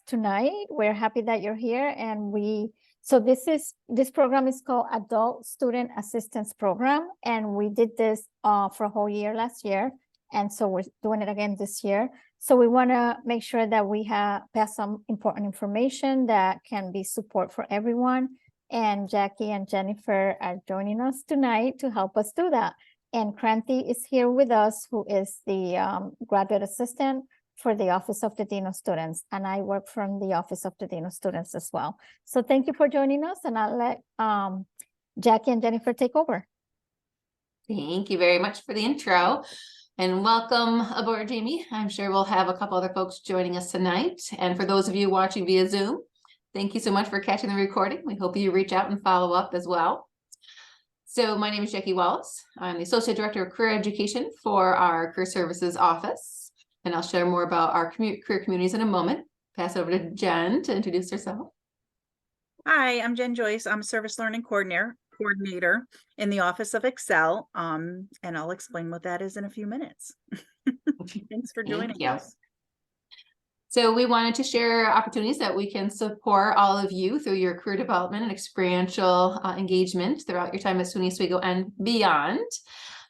tonight. We're happy that you're here. And this program is called Adult Student Assistance Program. And we did this for a whole year last year. And so we're doing it again this year. So we want to make sure that we pass some important information that can be support for everyone. And Jackie and Jennifer are joining us tonight to help us do that. And Kranti is here with us, who is the graduate assistant for the Office of the Dean of Students. And I work from the Office of the Dean of Students as well. So thank you for joining us. And I'll let Jackie and Jennifer take over. Thank you very much for the intro. And welcome aboard, Jamie. I'm sure we'll have a couple other folks joining us tonight. And for those of you watching via Zoom, thank you so much for catching the recording. We hope you reach out and follow up as well. So my name is Jackie Wallace. I'm the Associate Director of Career Education for our Career Services Office. And I'll share more about our career communities in a moment. Pass it over to Jen to introduce herself. Hi, I'm Jen Joyce. I'm Service Learning Coordinator in the Office of Excel. And I'll explain what that is in a few minutes. Thanks for joining us. So we wanted to share opportunities that we can support all of you through your career development and experiential engagement throughout your time at SUNY Oswego and beyond.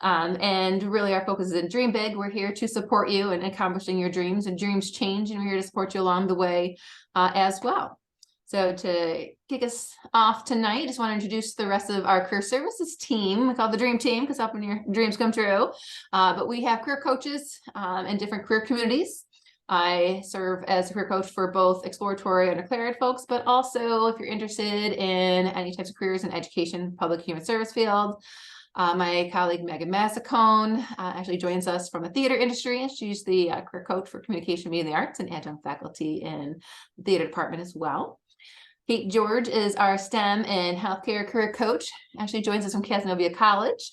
And really our focus is in Dream Big. We're here to support you in accomplishing your dreams, and dreams change, and we're here to support you along the way as well. So to kick us off tonight, I just want to introduce the rest of our career services team. We call it the Dream Team because helping your dreams come true. But we have career coaches in different career communities. I serve as a career coach for both exploratory and declared folks, but also if you're interested in any types of careers in education, public human service field. My colleague Megan Massacone actually joins us from the theater industry. She's the career coach for communication, media, and the arts, and adjunct faculty in the theater department as well. Kate George is our STEM and healthcare career coach. Actually joins us from Casanova College.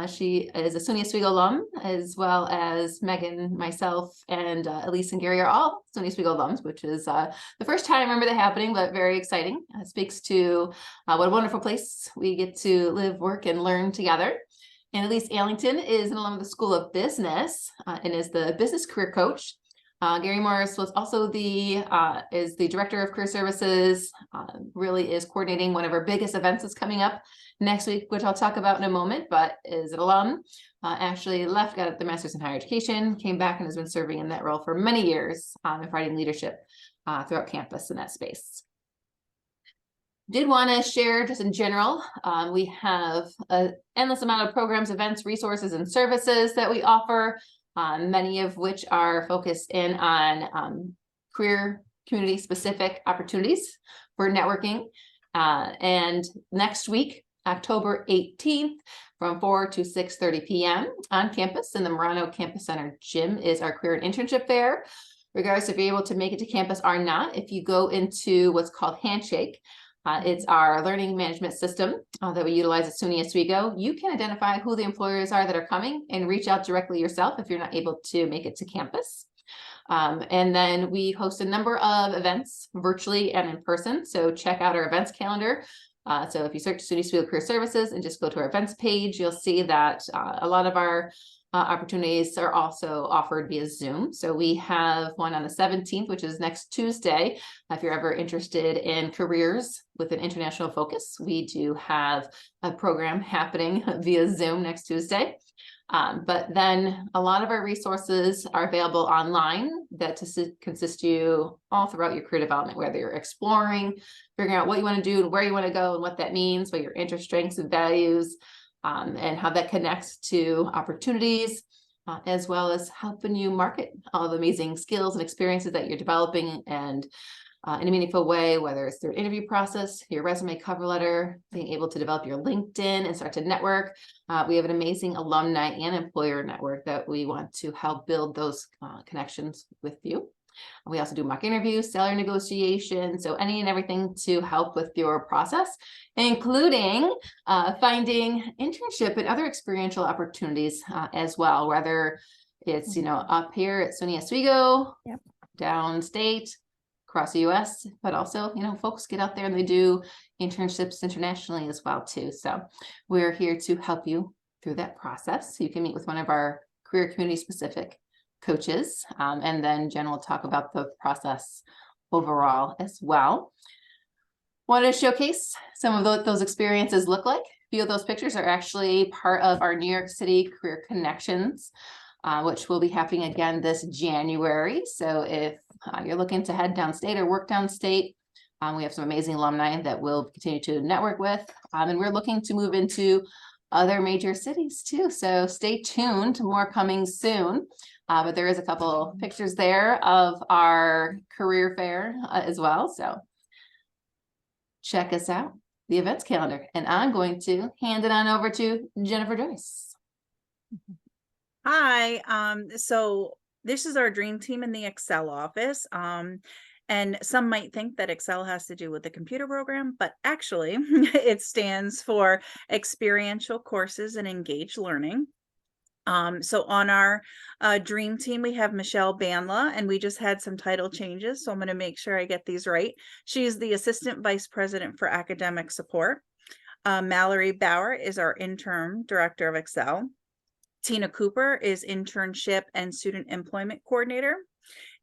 She is a SUNY Oswego alum, as well as Megan, myself, and Elise and Gary are all SUNY Oswego alums, which is the first time I remember that happening, but very exciting. It speaks to what a wonderful place we get to live, work, and learn together. And Elise Allington is an alum of the School of Business and is the business career coach. Gary Morris was also is the director of career services, really is coordinating one of our biggest events that's coming up next week, which I'll talk about in a moment, but is an alum, actually left, got the master's in higher education, came back and has been serving in that role for many years, and providing leadership throughout campus in that space. Did want to share just in general, we have an endless amount of programs, events, resources, and services that we offer. Many of which are focused in on career community specific opportunities for networking. And next week, October 18th, from 4 to 6:30 p.m. on campus in the Murano Campus Center gym is our career and internship fair. Regardless if you're able to make it to campus or not, if you go into what's called Handshake, it's our learning management system that we utilize at SUNY Oswego. You can identify who the employers are that are coming and reach out directly yourself if you're not able to make it to campus. And then we host a number of events virtually and in person. So check out our events calendar. So if you search SUNY Oswego Career Services and just go to our events page, you'll see that a lot of our opportunities are also offered via Zoom. So we have one on the 17th, which is next Tuesday. If you're ever interested in careers with an international focus, we do have a program happening via Zoom next Tuesday. But then a lot of our resources are available online that consist you all throughout your career development, whether you're exploring, figuring out what you want to do and where you want to go and what that means, what your interests, strengths, and values, and how that connects to opportunities, as well as helping you market all the amazing skills and experiences that you're developing and in a meaningful way, whether it's through an interview process, your resume, cover letter, being able to develop your LinkedIn and start to network. We have an amazing alumni and employer network that we want to help build those connections with you. We also do mock interviews, salary negotiation, so any and everything to help with your process, including finding internship and other experiential opportunities as well, whether it's, up here at SUNY Oswego, downstate, across the US, but also, folks get out there and they do internships internationally as well too. So we're here to help you through that process. You can meet with one of our career community specific coaches, and then Jen will talk about the process overall as well. Want to showcase some of those experiences look like. A few of those pictures are actually part of our New York City Career Connections, which will be happening again this January. So if you're looking to head downstate or work downstate, we have some amazing alumni that we'll continue to network with. And we're looking to move into other major cities too. So stay tuned, more coming soon. But there is a couple pictures there of our career fair as well. So check us out, the events calendar. And I'm going to hand it on over to Jennifer Joyce. Hi, so this is our dream team in the Excel office. And some might think that Excel has to do with the computer program, but actually it stands for Experiential Courses and Engaged Learning. So on our dream team, we have Michelle Banla, and we just had some title changes. So I'm going to make sure I get these right. She's the Assistant Vice President for Academic Support. Mallory Bauer is our Interim Director of Excel. Tina Cooper is Internship and Student Employment Coordinator.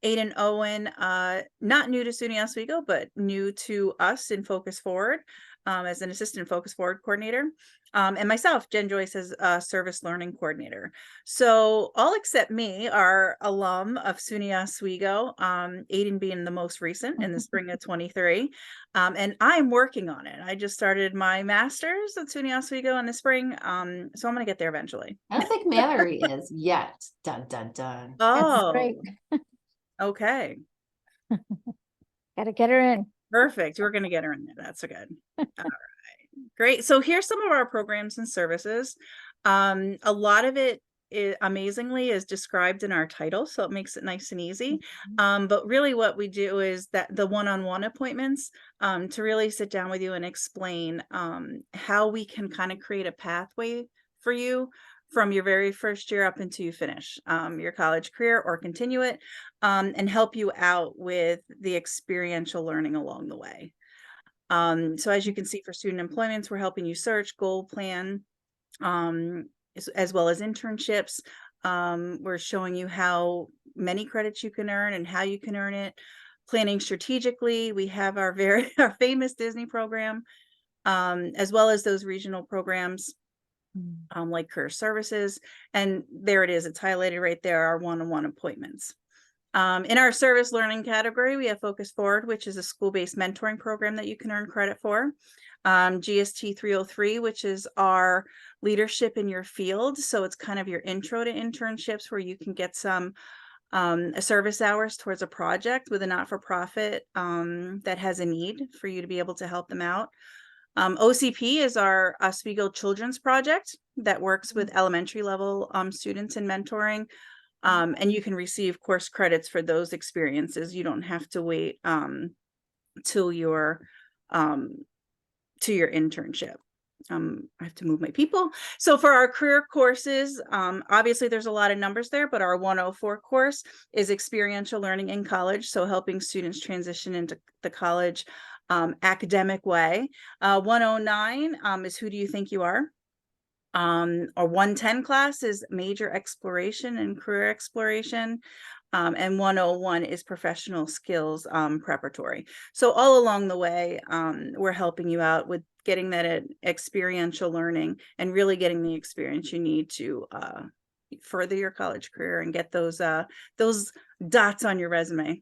Aiden Owen, not new to SUNY Oswego, but new to us in Focus Forward as an Assistant Focus Forward Coordinator. And myself, Jen Joyce, as a Service Learning Coordinator. So all except me are alum of SUNY Oswego, Aiden being the most recent in the spring of 23. And I'm working on it. I just started my master's at SUNY Oswego in the spring. So I'm going to get there eventually. I don't think Mallory is yet. Dun, dun, dun. Oh, Great. okay. Gotta get her in. Perfect. We're going to get her in there. That's so good. All right. Great. So here's some of our programs and services. A lot of it amazingly is described in our title, so it makes it nice and easy. But really what we do is that the one-on-one appointments to really sit down with you and explain how we can kind of create a pathway for you from your very first year up until you finish your college career or continue it, and help you out with the experiential learning along the way. So as you can see, for student employments, we're helping you search, goal plan, as well as internships. We're showing you how many credits you can earn and how you can earn it. Planning strategically, we have our famous Disney program, as well as those regional programs. Like career services, and there it is, it's highlighted right there, our one-on-one appointments. In our service learning category, we have Focus Forward, which is a school-based mentoring program that you can earn credit for. GST 303, which is our leadership in your field. So it's kind of your intro to internships where you can get some service hours towards a project with a not-for-profit that has a need for you to be able to help them out. OCP is our Oswego Children's Project that works with elementary level students in mentoring. And you can receive course credits for those experiences. You don't have to wait till your internship. I have to move my people. So for our career courses, obviously there's a lot of numbers there, but our 104 course is Experiential Learning in College. So helping students transition into the college academic way. 109 is Who Do You Think You Are? Our 110 class is Major Exploration and Career Exploration. And 101 is Professional Skills Preparatory. So all along the way, we're helping you out with getting that experiential learning and really getting the experience you need to further your college career and get those dots on your resume.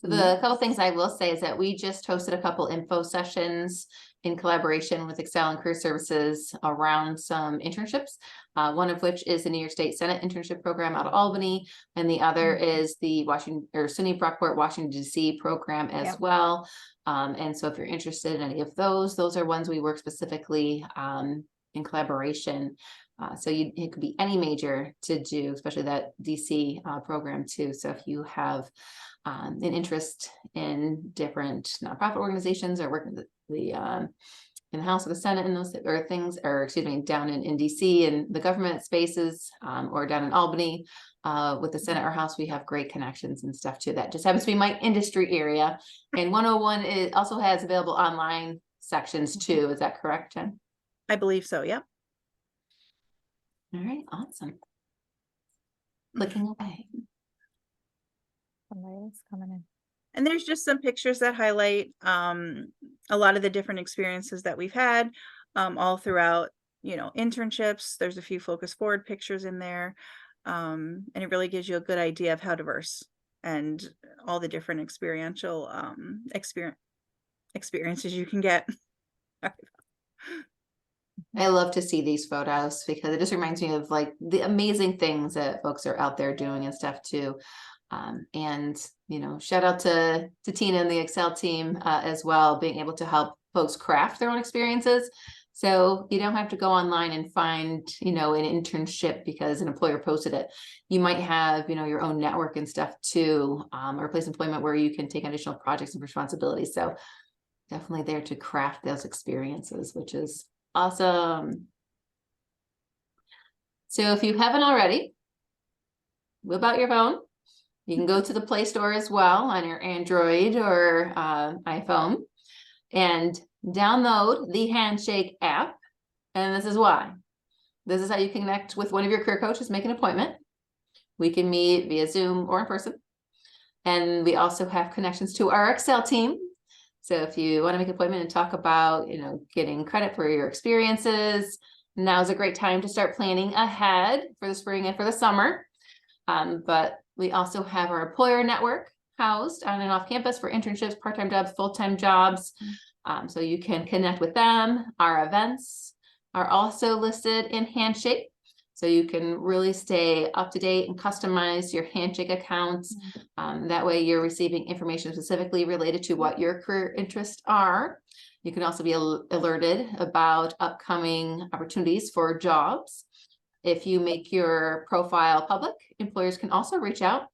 The couple things I will say is that we just hosted a couple info sessions in collaboration with Excel and Career Services around some internships, one of which is the New York State Senate internship program out of Albany, and the other is the SUNY Brockport, Washington, D.C. program as well. And so if you're interested in any of those are ones we work specifically in collaboration. So it could be any major to do, especially that DC program too. So if you have an interest in different nonprofit organizations or working in the House or the Senate and those or things, or excuse me, down in DC and the government spaces, or down in Albany with the Senate or House, we have great connections and stuff too. That just happens to be my industry area. And 101 it also has available online sections too. Is that correct, Jen? I believe so. Yep. All right, awesome. Clicking away. Somebody else coming in. And there's just some pictures that highlight a lot of the different experiences that we've had all throughout, internships. There's a few focus forward pictures in there. And it really gives you a good idea of how diverse and all the different experiential experiences you can get. I love to see these photos because it just reminds me of like the amazing things that folks are out there doing and stuff too. And shout out to Tina and the Excel team as well, being able to help folks craft their own experiences. So you don't have to go online and find, an internship because an employer posted it. You might have, your own network and stuff too, or place employment where you can take additional projects and responsibilities. So definitely there to craft those experiences, which is awesome. So if you haven't already, whip out your phone. You can go to the Play Store as well on your Android or iPhone and download the Handshake app. And this is why. This is how you connect with one of your career coaches, make an appointment. We can meet via Zoom or in person. And we also have connections to our Excel team. So if you want to make an appointment and talk about, getting credit for your experiences, now's a great time to start planning ahead for the spring and for the summer. But we also have our employer network housed on and off campus for internships, part-time jobs, full-time jobs. So you can connect with them. Our events are also listed in Handshake. So you can really stay up to date and customize your Handshake accounts. That way you're receiving information specifically related to what your career interests are. You can also be alerted about upcoming opportunities for jobs. If you make your profile public, employers can also reach out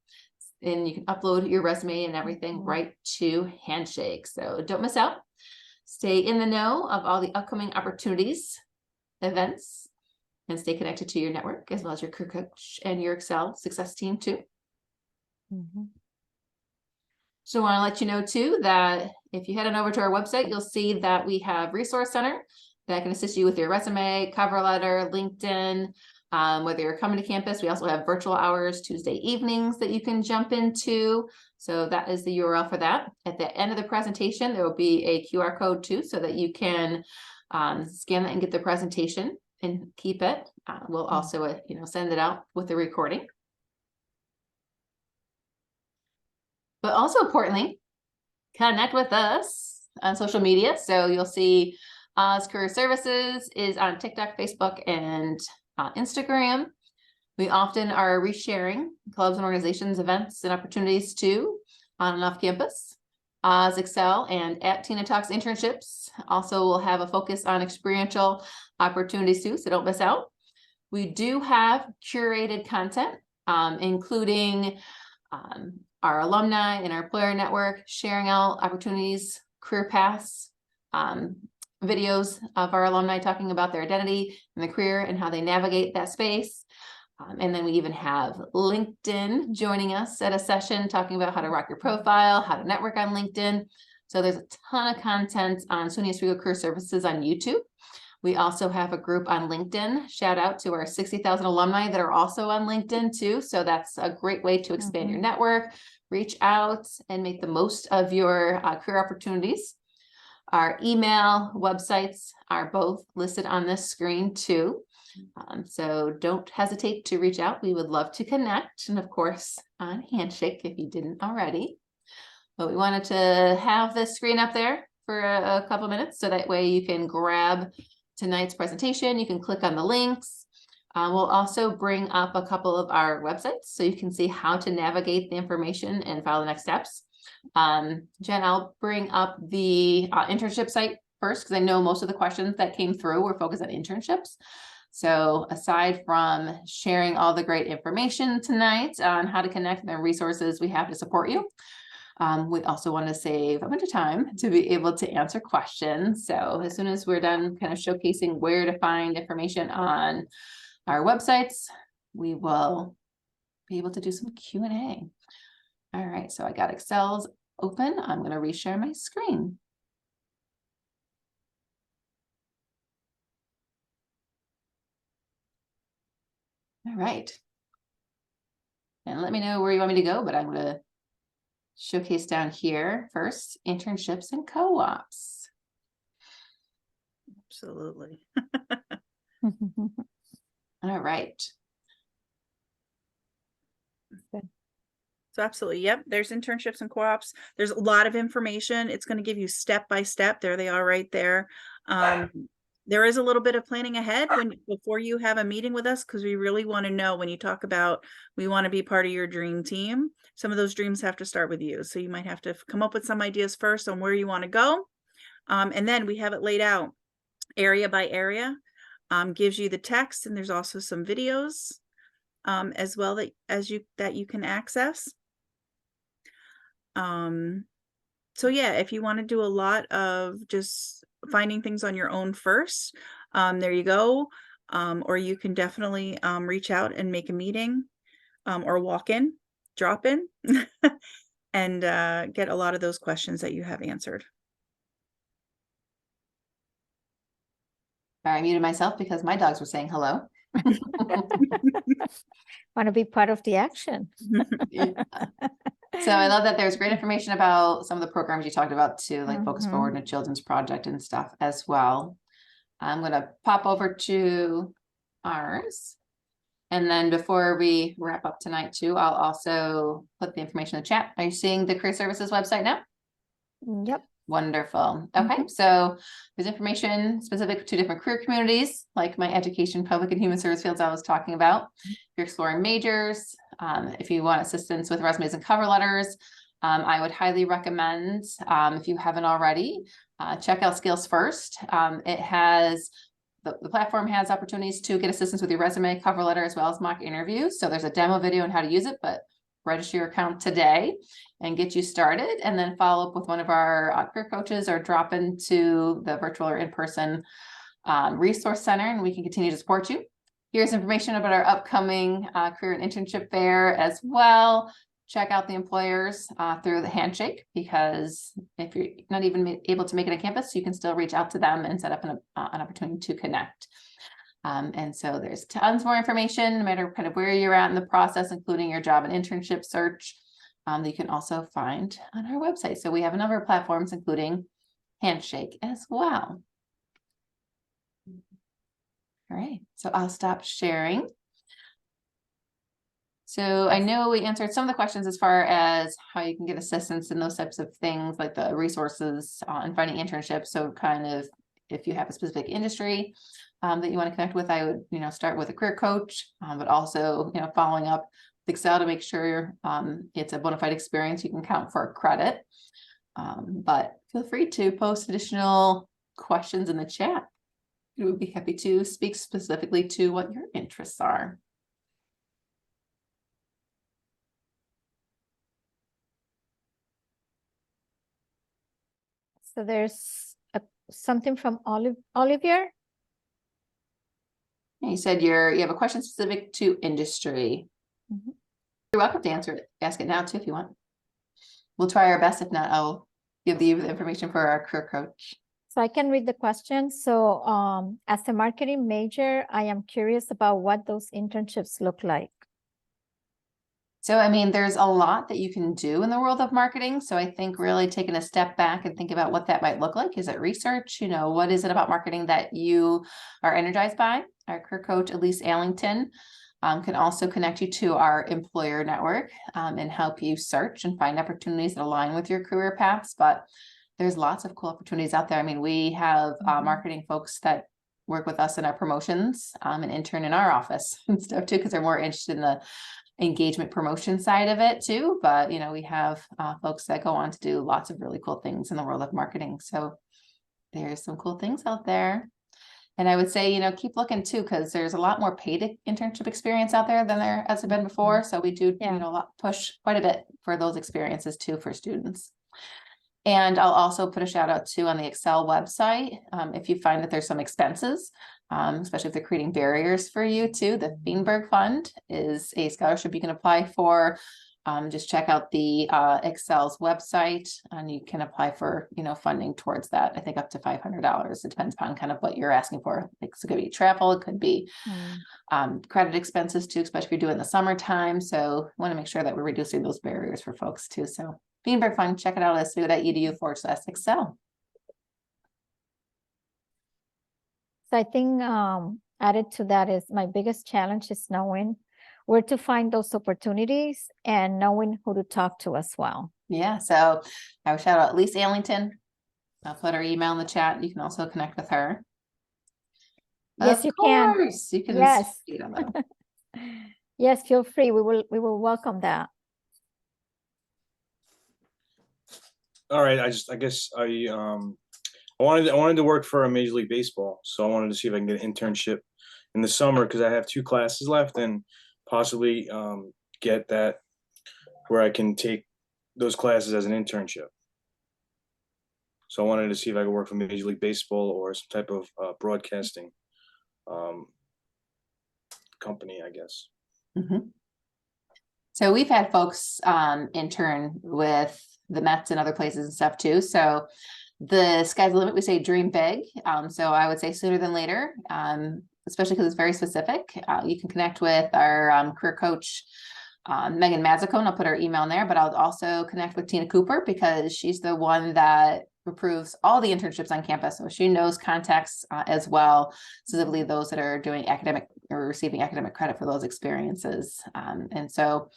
and you can upload your resume and everything right to Handshake. So don't miss out. Stay in the know of all the upcoming opportunities, events, and stay connected to your network as well as your career coach and your Excel success team too. So I want to let you know too that if you head on over to our website, you'll see that we have Resource Center that can assist you with your resume, cover letter, LinkedIn. Whether you're coming to campus, we also have virtual hours Tuesday evenings that you can jump into. So that is the URL for that. At the end of the presentation, there will be a QR code too, so that you can scan that and get the presentation and keep it. We'll also, send it out with the recording. But also importantly, connect with us on social media. So you'll see Oz Career Services is on TikTok, Facebook, and Instagram. We often are resharing clubs and organizations, events, and opportunities too on and off campus. Oz Excel and at Tina Talks Internships also will have a focus on experiential opportunities too, so don't miss out. We do have curated content, including our alumni and our employer network, sharing out opportunities, career paths, videos of our alumni talking about their identity and their career and how they navigate that space. And then we even have LinkedIn joining us at a session talking about how to rock your profile, how to network on LinkedIn. So there's a ton of content on SUNY Oswego Career Services on YouTube. We also have a group on LinkedIn. Shout out to our 60,000 alumni that are also on LinkedIn too. So that's a great way to expand your network, reach out and make the most of your career opportunities. Our email websites are both listed on this screen too. So don't hesitate to reach out. We would love to connect. And of course, on Handshake, if you didn't already. But we wanted to have this screen up there for a couple minutes. So that way you can grab tonight's presentation. You can click on the links. We'll also bring up a couple of our websites so you can see how to navigate the information and follow the next steps. Jen, I'll bring up the internship site first because I know most of the questions that came through were focused on internships. So aside from sharing all the great information tonight on how to connect and the resources we have to support you, we also want to save a bunch of time to be able to answer questions. So as soon as we're done kind of showcasing where to find information on our websites, we will be able to do some Q&A. All right, so I got Excel's open. I'm going to reshare my screen. All right. And let me know where you want me to go, but I'm going to showcase down here first, internships and co-ops. Absolutely. All right. So absolutely. Yep. There's internships and co-ops. There's a lot of information. It's going to give you step by step. There they are right there. There is a little bit of planning ahead before you have a meeting with us, because we really want to know, when you talk about, we want to be part of your dream team, some of those dreams have to start with you. So you might have to come up with some ideas first on where you want to go. And then we have it laid out area by area, gives you the text, and there's also some videos as well that you can access. So yeah, if you want to do a lot of just finding things on your own first, there you go. Or you can definitely reach out and make a meeting, or walk in, drop in, and get a lot of those questions that you have answered. I muted myself because my dogs were saying hello. Want to be part of the action. Yeah. So I love that there's great information about some of the programs you talked about too, like Focus Forward and a Children's Project and stuff as well. I'm going to pop over to ours. And then before we wrap up tonight too, I'll also put the information in the chat. Are you seeing the Career Services website now? Yep. Wonderful. Okay, so there's information specific to different career communities, like my education, public and human service fields I was talking about. If you're exploring majors, if you want assistance with resumes and cover letters, I would highly recommend, if you haven't already, check out Skills First. It has the platform has opportunities to get assistance with your resume, cover letter, as well as mock interviews. So there's a demo video on how to use it, but register your account today and get you started, and then follow up with one of our career coaches, or drop into the virtual or in-person resource center, and we can continue to support you. Here's information about our upcoming career and internship fair as well. Check out the employers through the Handshake, because if you're not even able to make it on campus, you can still reach out to them and set up an opportunity to connect. And so there's tons more information, no matter kind of where you're at in the process, including your job and internship search, that you can also find on our website. So we have a number of platforms, including Handshake as well. All right, so I'll stop sharing. So I know we answered some of the questions as far as how you can get assistance in those types of things, like the resources and finding internships. So kind of, if you have a specific industry that you want to connect with, I would, start with a career coach, but also, following up with Excel to make sure it's a bona fide experience you can count for credit. But feel free to post additional questions in the chat. We would be happy to speak specifically to what your interests are. So there's something from Olivier. You said you have a question specific to industry. You're welcome to ask it now too if you want. We'll try our best. If not, I'll give you the information for our career coach. So I can read the question. So as a marketing major, I am curious about what those internships look like. So, I mean, there's a lot that you can do in the world of marketing. So I think really taking a step back and think about what that might look like. Is it research? What is it about marketing that you are energized by? Our career coach, Elise Allington, can also connect you to our employer network and help you search and find opportunities that align with your career paths. But there's lots of cool opportunities out there. I mean, we have marketing folks that work with us in our promotions and intern in our office and stuff too, because they're more interested in the engagement promotion side of it too. But, we have folks that go on to do lots of really cool things in the world of marketing. So there's some cool things out there. And I would say, keep looking too, because there's a lot more paid internship experience out there than there has been before. So we do, push quite a bit for those experiences too for students. And I'll also put a shout out too on the Excel website. If you find that there's some expenses, especially if they're creating barriers for you too, the Feinberg Fund is a scholarship you can apply for. Just check out the Excel's website and you can apply for, funding towards that. I think up to $500. It depends upon kind of what you're asking for. Like, it could be travel, it could be credit expenses too, especially if you're doing the summertime. So want to make sure that we're reducing those barriers for folks too. So Greenberg Fund, check it out at oswego.edu/excel. So I think added to that is my biggest challenge is knowing where to find those opportunities and knowing who to talk to as well. Yeah, so I would shout out Lisa Allington. I'll put her email in the chat. You can also connect with her. Yes, Of you can. course, you can. Yes. speak on that. Yes, feel free. We will welcome that. All right, I guess I wanted to work for a Major League Baseball, so I wanted to see if I can get an internship in the summer because I have 2 classes left and possibly get that where I can take those classes as an internship. So I wanted to see if I could work for Major League Baseball or some type of broadcasting company, I guess. Mhm. So we've had folks intern with the Mets and other places and stuff too. So the sky's the limit. We say dream big. So I would say sooner than later, especially because it's very specific. You can connect with our career coach, Megan Mazzacone. I'll put her email in there, but I'll also connect with Tina Cooper because she's the one that approves all the internships on campus. So she knows contacts as well, specifically those that are doing academic or receiving academic credit for those experiences. And so,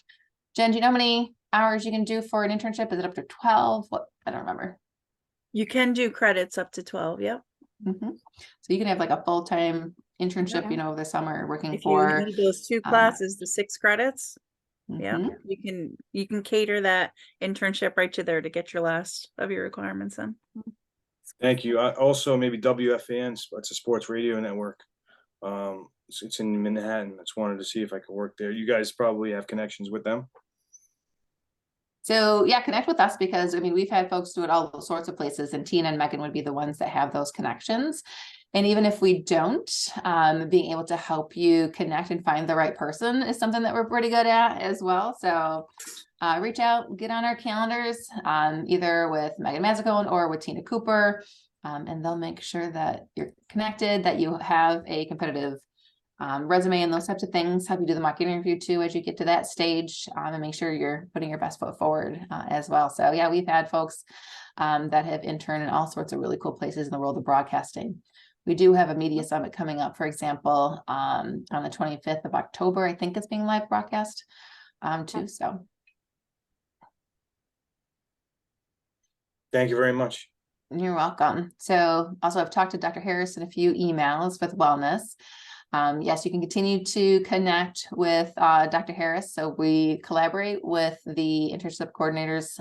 Jen, do you know how many hours you can do for an internship? Is it up to 12? What? I don't remember. You can do credits up to 12. Yep. So you can have like a full-time internship, Yeah. over the summer working If for. you need those 2 classes, the 6 credits, yeah, Mhm. you can cater that internship right to there to get your last of your requirements in. Thank you. Also, maybe WFAN, it's a sports radio network. It's in Manhattan. I just wanted to see if I could work there. You guys probably have connections with them. So yeah, connect with us because we've had folks do it all sorts of places, and Tina and Megan would be the ones that have those connections. And even if we don't, being able to help you connect and find the right person is something that we're pretty good at as well. So reach out, get on our calendars, either with Megan Mazzacone or with Tina Cooper, and they'll make sure that you're connected, that you have a competitive resume and those types of things. Help you do the mock interview too as you get to that stage, and make sure you're putting your best foot forward as well. So yeah, we've had folks that have interned in all sorts of really cool places in the world of broadcasting. We do have a media summit coming up, for example, on the 25th of October. I think it's being live broadcast too. So Thank you very much. you're welcome. So also I've talked to Dr. Harris in a few emails with wellness. Yes, you can continue to connect with Dr. Harris. So we collaborate with the internship coordinators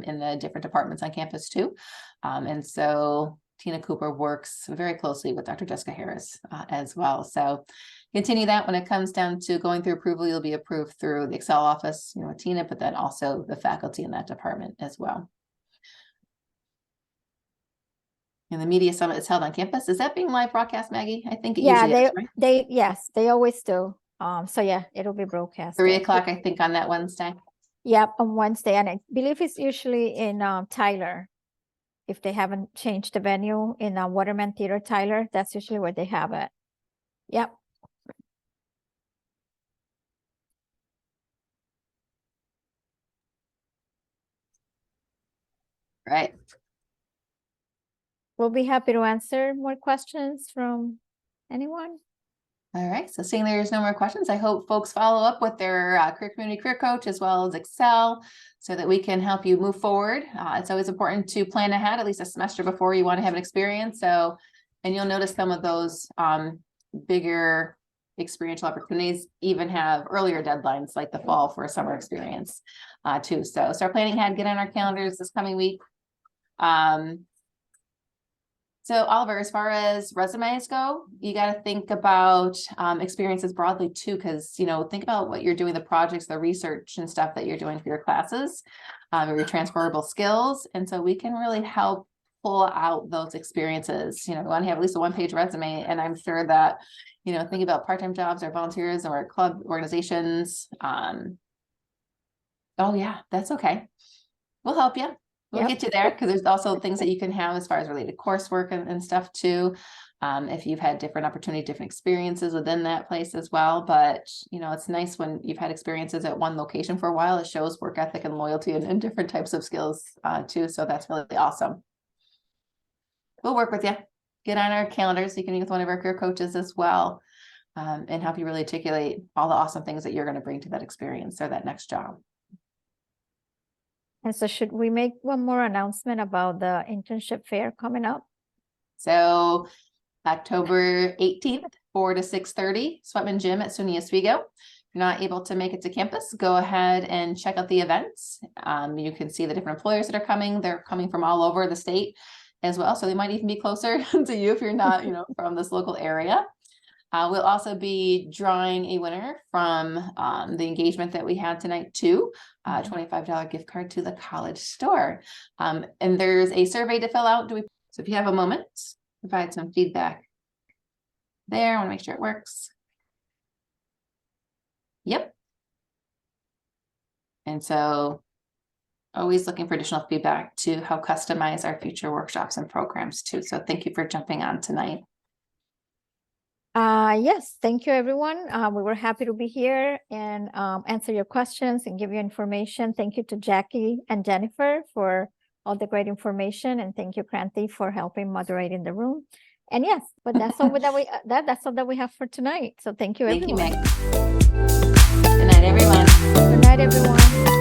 in the different departments on campus too. And so Tina Cooper works very closely with Dr. Jessica Harris as well. So continue that. When it comes down to going through approval, you'll be approved through the Excel office, with Tina, but then also the faculty in that department as well. And the media summit is held on campus. Is that being live broadcast, Maggie? I think it usually is, right? Yes, they always do. So yeah, it'll be broadcast. 3 o'clock, I think, on that Wednesday. Yep, on Wednesday, and I believe it's usually in Tyler. If they haven't changed the venue in Waterman Theater, Tyler, that's usually where they have it. Yep. Right. We'll be happy to answer more questions from anyone. All right. So seeing there's no more questions, I hope folks follow up with their career community career coach as well as Excel so that we can help you move forward. It's always important to plan ahead, at least a semester before you want to have an experience. So, and you'll notice some of those bigger experiential opportunities even have earlier deadlines like the fall for a summer experience too. So start planning ahead, get on our calendars this coming week. So Oliver, as far as resumes go, you got to think about experiences broadly too, because, think about what you're doing, the projects, the research and stuff that you're doing for your classes, or your transferable skills. And so we can really help pull out those experiences. We want to have at least a 1-page resume. And I'm sure that, think about part-time jobs or volunteers or club organizations. Oh yeah, that's okay. We'll help you. We'll get you there because there's also things that you can have as far as related coursework and stuff too. if you've had different opportunity, different experiences within that place as well. But, it's nice when you've had experiences at one location for a while. It shows work ethic and loyalty and different types of skills too. So that's really awesome. We'll work with you. Get on our calendar so you can meet with one of our career coaches as well, and help you really articulate all the awesome things that you're going to bring to that experience or that next job. And so should we make one more announcement about the internship fair coming up? So October 18th, 4 to 6:30, Sweatman Gym at SUNY Oswego. If you're not able to make it to campus, go ahead and check out the events. You can see the different employers that are coming. They're coming from all over the state as well. So they might even be closer to you if you're not, from this local area. We'll also be drawing a winner from the engagement that we had tonight too, $25 gift card to the college store. And there's a survey to fill out. So if you have a moment, provide some feedback there. I want to make sure it works. Yep. And so always looking for additional feedback to help customize our future workshops and programs too. So thank you for jumping on tonight. Yes, thank you, everyone. We were happy to be here and answer your questions and give you information. Thank you to Jackie and Jennifer for all the great information, and thank you, Kranti, for helping moderate in the room. And yes, but that's all that's all that we have for tonight. So thank you, everyone. Thank you, Meg. Good night, everyone. Good night, everyone.